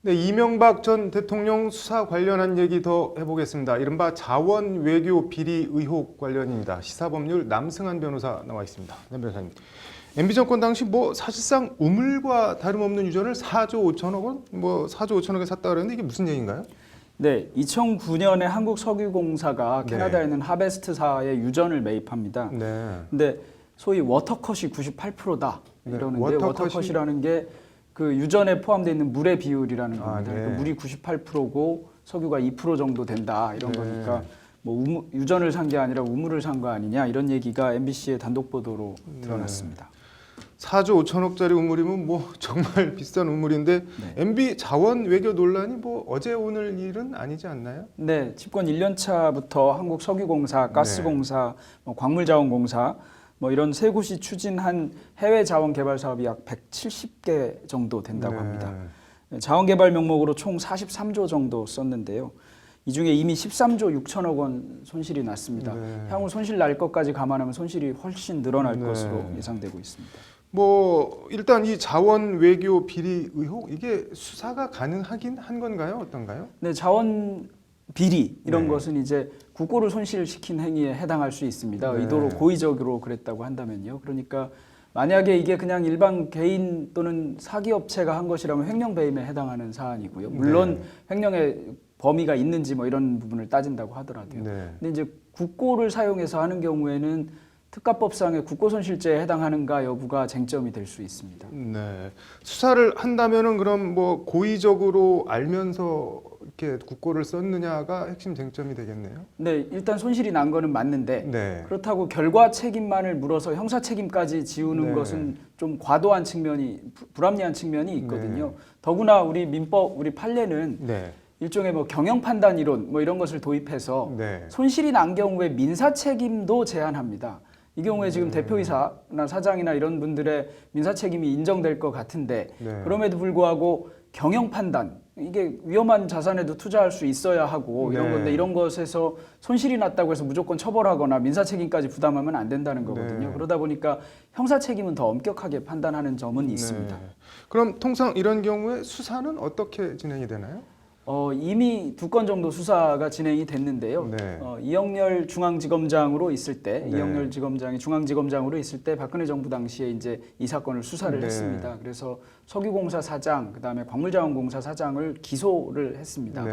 네, 이명박 전 대통령 수사 관련한 얘기 더 해보겠습니다. 이른바 자원 외교 비리 의혹 관련입니다. 시사법률 남승한 변호사 나와 있습니다. 남 변호사님, MB 정권 당시 사실상 우물과 다름없는 유전을 4조 5천억 원, 4조 5천억에 샀다 그랬는데 이게 무슨 얘기인가요? 네, 2009년에 한국석유공사가 네. 캐나다에 있는 하베스트사의 유전을 매입합니다. 네. 근데 소위 워터컷이 98%다 네, 이러는데 워터컷이라는 게 그 유전에 포함되어 있는 물의 비율이라는 겁니다. 네. 그러니까 물이 98%고 석유가 2% 정도 된다 이런 거니까 유전을 산 게 아니라 우물을 산 거 아니냐 이런 얘기가 MBC의 단독 보도로 드러났습니다. 4조 5천억짜리 우물이면 정말 비싼 우물인데 MB 자원 외교 논란이 어제 오늘 일은 아니지 않나요? 네, 집권 1년 차부터 한국석유공사, 가스공사, 광물자원공사 이런 세 곳이 추진한 해외 자원 개발 사업이 약 170개 정도 된다고 합니다. 자원 개발 명목으로 총 43조 정도 썼는데요. 이 중에 이미 13조 6천억 원 손실이 났습니다. 향후 손실 날 것까지 감안하면 손실이 훨씬 늘어날 것으로 예상되고 있습니다. 일단 이 자원 외교 비리 의혹 이게 수사가 가능하긴 한 건가요? 어떤가요? 네, 자원 비리 이런 것은 이제 국고를 손실시킨 행위에 해당할 수 있습니다. 의도로 고의적으로 그랬다고 한다면요. 그러니까 만약에 이게 그냥 일반 개인 또는 사기업체가 한 것이라면 횡령배임에 해당하는 사안이고요. 물론 횡령의 범위가 있는지 이런 부분을 따진다고 하더라도요. 근데 이제 국고를 사용해서 하는 경우에는 특가법상의 국고손실죄에 해당하는가 여부가 쟁점이 될 수 있습니다. 네. 수사를 한다면은 그럼 고의적으로 알면서 이렇게 국고를 썼느냐가 핵심 쟁점이 되겠네요. 네, 일단 손실이 난 거는 맞는데 그렇다고 결과 책임만을 물어서 형사 책임까지 지우는 것은 좀 과도한 측면이 불합리한 측면이 있거든요. 더구나 우리 민법 우리 판례는 일종의 경영 판단 이론 이런 것을 도입해서 손실이 난 경우에 민사 책임도 제한합니다. 이 경우에 지금 대표이사나 사장이나 이런 분들의 민사 책임이 인정될 것 같은데 그럼에도 불구하고 경영 판단 이게 위험한 자산에도 투자할 수 있어야 하고 이런 건데 이런 것에서 손실이 났다고 해서 무조건 처벌하거나 민사 책임까지 부담하면 안 된다는 거거든요. 그러다 보니까 형사 책임은 더 엄격하게 판단하는 점은 있습니다. 그럼 통상 이런 경우에 수사는 어떻게 진행이 되나요? 이미 2건 정도 수사가 진행이 됐는데요. 이영렬 중앙지검장으로 있을 때, 이영렬 지검장이 중앙지검장으로 있을 때 박근혜 정부 당시에 이제 이 사건을 수사를 했습니다. 그래서 석유공사 사장, 그다음에 광물자원공사 사장을 기소를 했습니다.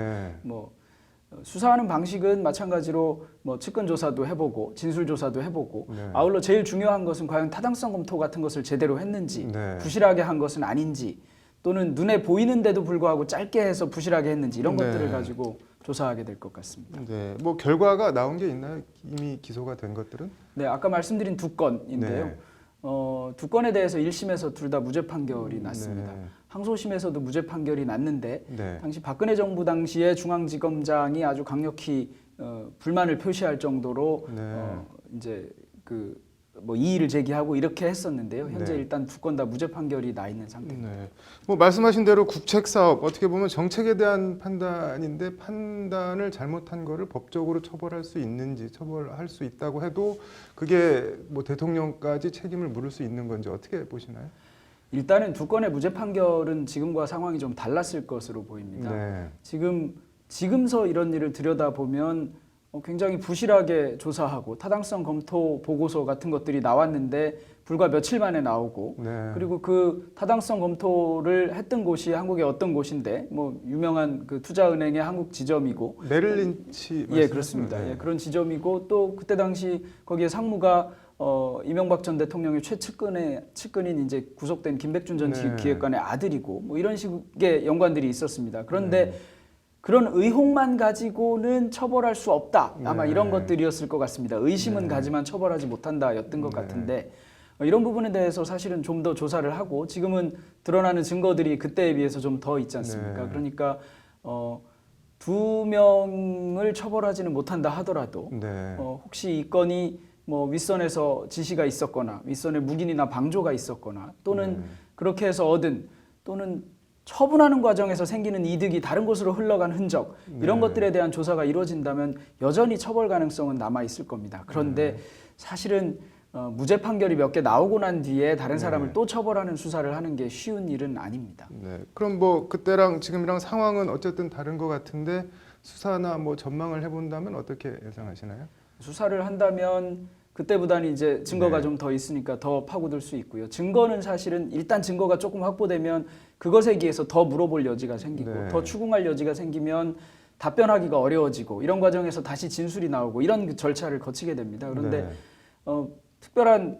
수사하는 방식은 마찬가지로 측근 조사도 해보고 진술 조사도 해보고 아울러 제일 중요한 것은 과연 타당성 검토 같은 것을 제대로 했는지, 부실하게 한 것은 아닌지. 또는 눈에 보이는데도 불구하고 짧게 해서 부실하게 했는지 이런 것들을 가지고 조사하게 될 것 같습니다. 결과가 나온 게 있나요? 이미 기소가 된 것들은? 네, 아까 말씀드린 2건인데요. 2건에 대해서 1심에서 둘 다 무죄 판결이 났습니다. 항소심에서도 무죄 판결이 났는데 당시 박근혜 정부 당시에 중앙지검장이 아주 강력히 불만을 표시할 정도로 이제 이의를 제기하고 이렇게 했었는데요. 현재 일단 2건 다 무죄 판결이 나 있는 상태입니다. 말씀하신 대로 국책사업 어떻게 보면 정책에 대한 판단인데 판단을 잘못한 거를 법적으로 처벌할 수 있는지 처벌할 수 있다고 해도 그게 대통령까지 책임을 물을 수 있는 건지 어떻게 보시나요? 일단은 2건의 무죄 판결은 지금과 상황이 좀 달랐을 것으로 보입니다. 지금서 이런 일을 들여다보면 굉장히 부실하게 조사하고 타당성 검토 보고서 같은 것들이 나왔는데 불과 며칠 만에 나오고 그리고 그 타당성 검토를 했던 곳이 한국의 어떤 곳인데 유명한 그 투자은행의 한국 지점이고 메릴 린치 그렇습니다. 그런 지점이고 또 그때 당시 거기에 상무가 이명박 전 대통령의 측근인 이제 구속된 김백준 전 기획관의 아들이고 이런 식의 연관들이 있었습니다. 그런데 그런 의혹만 가지고는 처벌할 수 없다. 아마 이런 것들이었을 것 같습니다. 의심은 가지만 처벌하지 못한다였던 것 같은데 이런 부분에 대해서 사실은 좀 더 조사를 하고 지금은 드러나는 증거들이 그때에 비해서 좀 더 있지 않습니까? 그러니까 2명을 처벌하지는 못한다 하더라도 혹시 이 건이 윗선에서 지시가 있었거나 윗선에 묵인이나 방조가 있었거나 또는 그렇게 해서 얻은 또는 처분하는 과정에서 생기는 이득이 다른 곳으로 흘러간 흔적 이런 것들에 대한 조사가 이루어진다면 여전히 처벌 가능성은 남아 있을 겁니다. 그런데 사실은 무죄 판결이 몇 개 나오고 난 뒤에 다른 네. 사람을 또 처벌하는 수사를 하는 게 쉬운 일은 아닙니다. 네. 그럼 뭐 그때랑 지금이랑 상황은 어쨌든 다른 것 같은데 수사나 뭐 전망을 해본다면 어떻게 예상하시나요? 수사를 한다면 그때보다는 이제 증거가 네. 좀 더 있으니까 더 파고들 수 있고요. 증거는 사실은 일단 증거가 조금 확보되면 그것에 기해서 더 물어볼 여지가 생기고 네. 더 추궁할 여지가 생기면 답변하기가 어려워지고 이런 과정에서 다시 진술이 나오고 이런 그 절차를 거치게 됩니다. 그런데 네. 특별한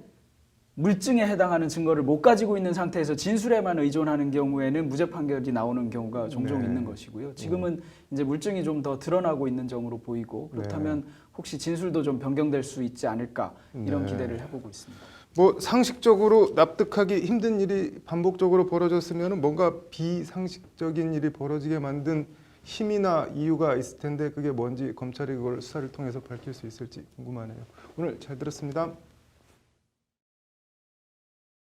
물증에 해당하는 증거를 못 가지고 있는 상태에서 진술에만 의존하는 경우에는 무죄 판결이 나오는 경우가 종종 네. 있는 것이고요. 지금은 이제 물증이 좀 더 드러나고 있는 점으로 보이고 그렇다면 혹시 진술도 좀 변경될 수 있지 않을까 이런 네. 기대를 해보고 있습니다. 뭐 상식적으로 납득하기 힘든 일이 반복적으로 벌어졌으면 뭔가 비상식적인 일이 벌어지게 만든 힘이나 이유가 있을 텐데 그게 뭔지 검찰이 그걸 수사를 통해서 밝힐 수 있을지 궁금하네요. 오늘 잘 들었습니다.